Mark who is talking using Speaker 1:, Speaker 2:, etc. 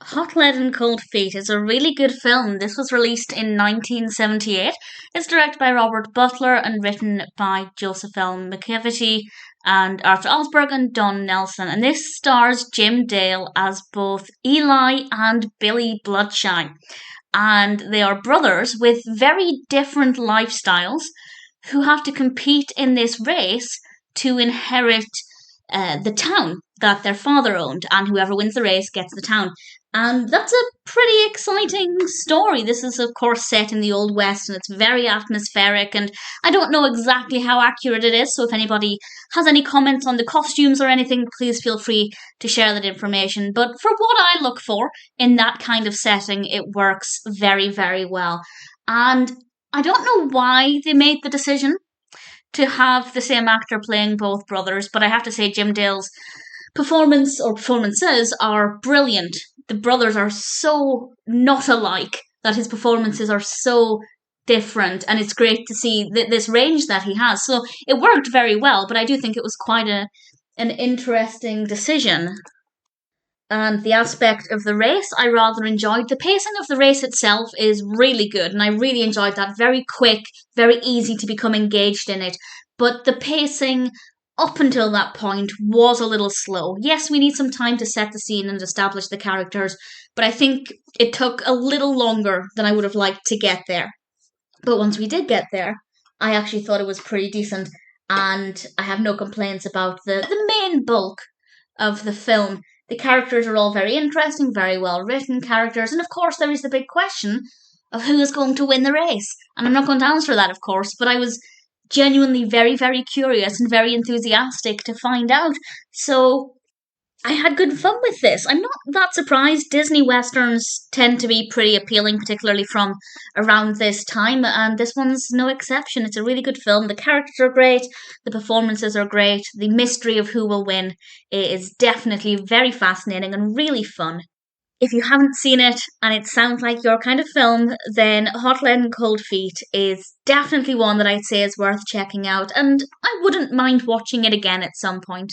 Speaker 1: Hot Lead and Cold Feet is a really good film. This was released in 1978. It's directed by Robert Butler and written by Joseph L. McKevity and Arthur Alsberg and Don Nelson. And this stars Jim Dale as both Eli and Billy Bloodshy. And they are brothers with very different lifestyles who have to compete in this race to inherit the town that their father owned, and whoever wins the race gets the town. And that's a pretty exciting story. This is, of course, set in the Old West, and it's very atmospheric. And I don't know exactly how accurate it is, so if anybody has any comments on the costumes or anything, please feel free to share that information. But for what I look for in that kind of setting, it works very, very well. And I don't know why they made the decision to have the same actor playing both brothers, but I have to say Jim Dale's performances are brilliant. The brothers are so not alike that his performances are so different, and it's great to see this range that he has. So it worked very well, but I do think it was quite an interesting decision. And the aspect of the race I rather enjoyed. The pacing of the race itself is really good, and I really enjoyed that. Very quick, very easy to become engaged in it. But the pacing up until that point was a little slow. Yes, we need some time to set the scene and establish the characters, but I think it took a little longer than I would have liked to get there. But once we did get there, I actually thought it was pretty decent, and I have no complaints about the main bulk of the film. The characters are all very interesting, very well written characters, and of course there is the big question of who is going to win the race. And I'm not going to answer that, of course, but I was genuinely very, very curious and very enthusiastic to find out. So I had good fun with this. I'm not that surprised. Disney westerns tend to be pretty appealing, particularly from around this time, and this one's no exception. It's a really good film. The characters are great, the performances are great, the mystery of who will win is definitely very fascinating and really fun. If you haven't seen it and it sounds like your kind of film, then Hot Lead and Cold Feet is definitely one that I'd say is worth checking out, and I wouldn't mind watching it again at some point.